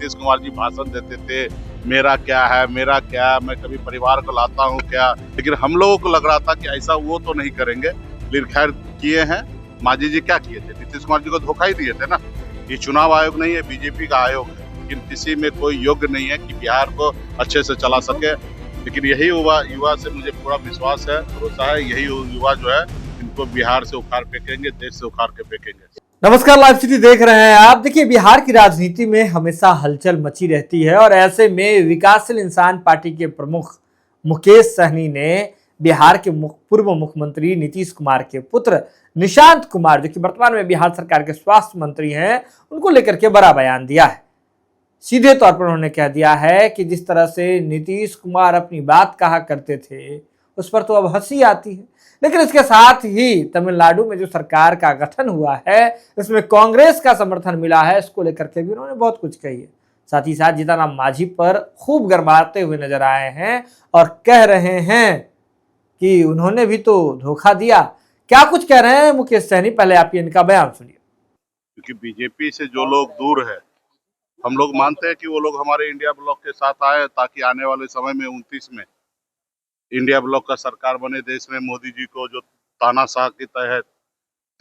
नीतीश कुमार जी भाषण देते थे, मेरा क्या है, मेरा क्या है, मैं कभी परिवार को लाता हूँ क्या, लेकिन हम लोगों को लग रहा था कि ऐसा वो तो नहीं करेंगे, लेकिन खैर किए हैं। मांझी जी क्या किए थे, नीतीश कुमार जी को धोखा ही दिए थे ना। ये चुनाव आयोग नहीं है, बीजेपी का आयोग है, लेकिन किसी में कोई योग्य नहीं है कि बिहार को अच्छे से चला सके। लेकिन यही युवा से मुझे पूरा विश्वास है, भरोसा है, यही युवा जो है इनको बिहार से उखाड़ फेंकेंगे, देश से उखाड़ के फेंकेंगे। नमस्कार, लाइव सिटी देख रहे हैं आप। देखिए, बिहार की राजनीति में हमेशा हलचल मची रहती है और ऐसे में विकासशील इंसान पार्टी के प्रमुख मुकेश सहनी ने बिहार के पूर्व मुख्यमंत्री नीतीश कुमार के पुत्र निशांत कुमार, जो कि वर्तमान में बिहार सरकार के स्वास्थ्य मंत्री हैं, उनको लेकर के बड़ा बयान दिया है। सीधे तौर पर उन्होंने कह दिया है कि जिस तरह से नीतीश कुमार अपनी बात कहा करते थे उस पर तो अब हंसी आती है, लेकिन इसके साथ ही तमिलनाडु में जो सरकार का गठन हुआ है इसमें कांग्रेस का समर्थन मिला है, इसको लेकर के भी उन्होंने बहुत कुछ कही है। साथ ही साथ जीतन राम मांझी पर खूब गरमाते हुए नजर आए हैं और कह रहे हैं कि उन्होंने भी तो धोखा दिया। क्या कुछ कह रहे हैं मुकेश सहनी, पहले आप इनका बयान सुनिए। क्योंकि बीजेपी से जो लोग दूर है, हम लोग मानते हैं कि वो लोग हमारे इंडिया ब्लॉक के साथ आए ताकि आने वाले समय में 29 में इंडिया ब्लॉक का सरकार बने। देश में मोदी जी को जो तानाशाह के तहत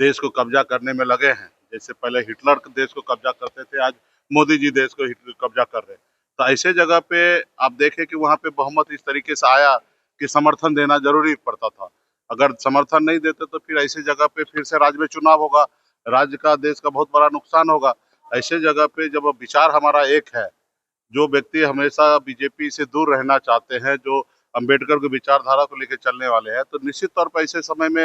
देश को कब्जा करने में लगे हैं, जैसे पहले हिटलर देश को कब्जा करते थे, आज मोदी जी देश को कब्जा कर रहे हैं। तो ऐसे जगह पे आप देखें कि वहाँ पे बहुमत इस तरीके से आया कि समर्थन देना जरूरी पड़ता था। अगर समर्थन नहीं देते तो फिर ऐसी जगह पे फिर से राज्य में चुनाव होगा, राज्य का, देश का बहुत बड़ा नुकसान होगा। ऐसे जगह पे जब विचार हमारा एक है, जो व्यक्ति हमेशा बीजेपी से दूर रहना चाहते हैं, जो अंबेडकर की विचारधारा को लेकर चलने वाले हैं, तो निश्चित तौर पर ऐसे समय में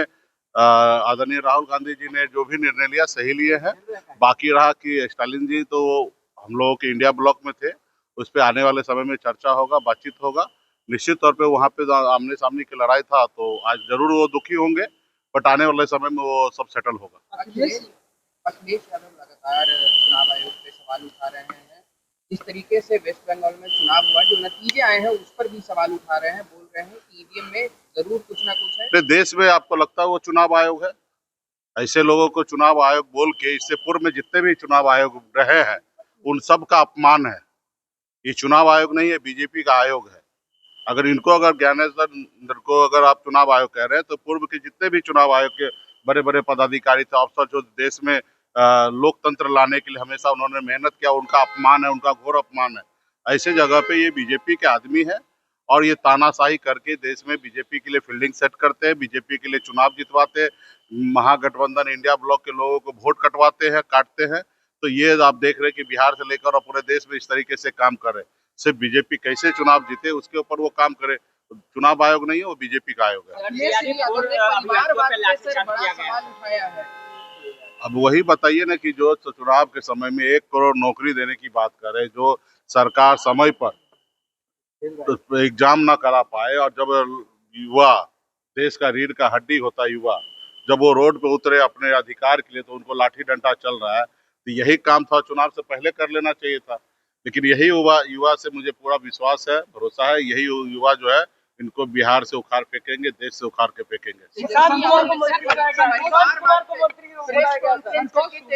आदरणीय राहुल गांधी जी ने जो भी निर्णय लिया सही लिए हैं। बाकी रहा कि स्टालिन जी तो हम लोगों के इंडिया ब्लॉक में थे, उस पर आने वाले समय में चर्चा होगा, बातचीत होगा। निश्चित तौर पे वहाँ पे आमने सामने की लड़ाई था, तो आज जरूर वो दुखी होंगे, बट आने वाले समय में वो सब सेटल होगा। अखिलेश यादव लगातार चुनाव आयोग पे सवाल उठा रहे हैं। जिस तरीके से वेस्ट बंगाल में चुनाव हुआ, जो नतीजे आए हैं उस पर भी सवाल उठा रहे हैं, बोल रहे हैं कि ईवीएम में जरूर कुछ ना कुछ है। देश में आपको लगता है वो चुनाव आयोग है? ऐसे लोगों को चुनाव आयोग बोल के, इससे पूर्व में जितने भी चुनाव आयोग रहे हैं उन सब का अपमान है। ये चुनाव आयोग नहीं है, बीजेपी का आयोग है। अगर इनको, अगर ज्ञानेश्वर को अगर आप चुनाव आयोग कह रहे हैं, तो पूर्व के जितने भी चुनाव आयोग के बड़े बड़े पदाधिकारी थे, अफसर, जो देश में लोकतंत्र लाने के लिए हमेशा उन्होंने मेहनत किया, उनका अपमान है, उनका घोर अपमान है। ऐसे जगह पे ये बीजेपी के आदमी है और ये तानाशाही करके देश में बीजेपी के लिए फील्डिंग सेट करते हैं, बीजेपी के लिए चुनाव जितवाते हैं, महागठबंधन इंडिया ब्लॉक के लोगों को वोट कटवाते हैं, काटते हैं। तो ये आप देख रहे हैं कि बिहार से लेकर और पूरे देश में इस तरीके से काम कर रहे हैं। सिर्फ बीजेपी कैसे चुनाव जीते उसके ऊपर वो काम करे। चुनाव आयोग नहीं है, वो बीजेपी का आयोग है। अब वही बताइए ना कि जो चुनाव के समय में 1 करोड़ नौकरी देने की बात करे, जो सरकार समय पर तो एग्जाम ना करा पाए, और जब युवा, देश का रीढ़ का हड्डी होता है युवा, जब वो रोड पे उतरे अपने अधिकार के लिए, तो उनको लाठी डंडा चल रहा है। तो यही काम था, चुनाव से पहले कर लेना चाहिए था। लेकिन यही युवा से मुझे पूरा विश्वास है, भरोसा है, यही युवा जो है इनको बिहार से उखाड़ फेंकेंगे, देश से उखाड़ के फेंकेंगे।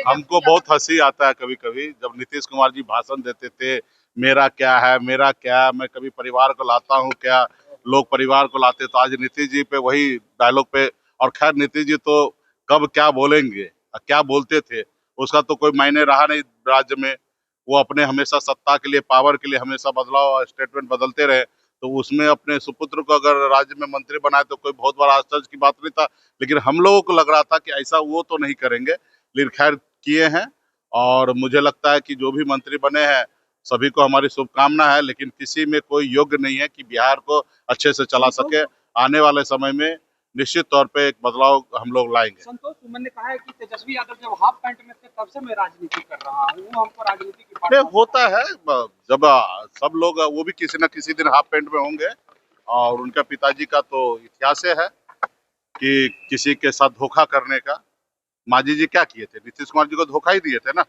हमको बहुत हंसी आता है कभी कभी, जब नीतीश कुमार जी भाषण देते थे, मेरा क्या है, मेरा क्या, मैं कभी परिवार को लाता हूँ क्या, लोग परिवार को लाते। तो आज नीतीश जी पे वही डायलॉग पे, और खैर नीतीश जी तो कब क्या बोलेंगे, क्या बोलते थे उसका तो कोई मायने रहा नहीं राज्य में। वो अपने हमेशा सत्ता के लिए, पावर के लिए हमेशा बदलाव, स्टेटमेंट बदलते रहे। तो उसमें अपने सुपुत्र को अगर राज्य में मंत्री बनाए तो कोई बहुत बड़ा आश्चर्य की बात नहीं था। लेकिन हम लोगों को लग रहा था कि ऐसा वो तो नहीं करेंगे, लेकिन खैर किए हैं। और मुझे लगता है कि जो भी मंत्री बने हैं सभी को हमारी शुभकामना है, लेकिन किसी में कोई योग्य नहीं है कि बिहार को अच्छे से चला सके। आने वाले समय में निश्चित तौर पे एक बदलाव हम लोग लाएंगे। संतोष सुमन ने कहा है कि तेजस्वी यादव जब हाफ पैंट में थे तब से मैं राजनीति कर रहा हूँ, हमको राजनीति की होता है। जब सब लोग, वो भी किसी न किसी दिन हाफ पैंट में होंगे, और उनका पिताजी का तो इतिहास है कि किसी के साथ धोखा करने का। मांझी जी क्या किए थे, नीतीश कुमार जी को धोखा ही दिए थे ना।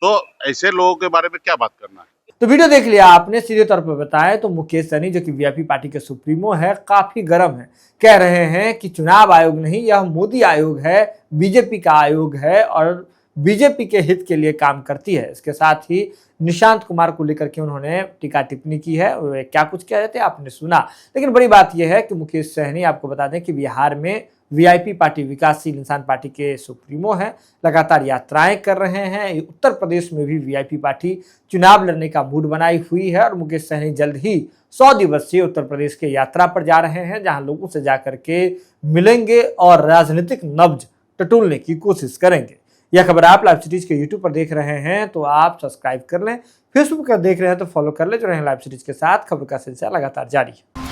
तो ऐसे लोगों के बारे में क्या बात करना है। तो वीडियो देख लिया आपने, सीधे तौर पर बताएं तो मुकेश सहनी, जो कि वीआईपी पार्टी के सुप्रीमो है, काफी गर्म है। कह रहे हैं कि चुनाव आयोग नहीं, यह मोदी आयोग है, बीजेपी का आयोग है और बीजेपी के हित के लिए काम करती है। इसके साथ ही निशांत कुमार को लेकर के उन्होंने टीका टिप्पणी की है। वे क्या कुछ कह रहे थे आपने सुना, लेकिन बड़ी बात यह है कि मुकेश सहनी, आपको बता दें कि बिहार में वीआईपी पार्टी विकासशील इंसान पार्टी के सुप्रीमो हैं, लगातार यात्राएं कर रहे हैं। उत्तर प्रदेश में भी वीआईपी पार्टी चुनाव लड़ने का मूड बनाई हुई है और मुकेश सहनी जल्द ही 100 दिवसीय उत्तर प्रदेश के यात्रा पर जा रहे हैं, जहां लोगों से जाकर के मिलेंगे और राजनीतिक नब्ज टटोलने की कोशिश करेंगे। यह खबर आप लाइव सीरीज के यूट्यूब पर देख रहे हैं तो आप सब्सक्राइब कर लें, फेसबुक पर देख रहे हैं तो फॉलो कर लें। जो रहे लाइव सीरीज के साथ, खबर का सिलसिला लगातार जारी है।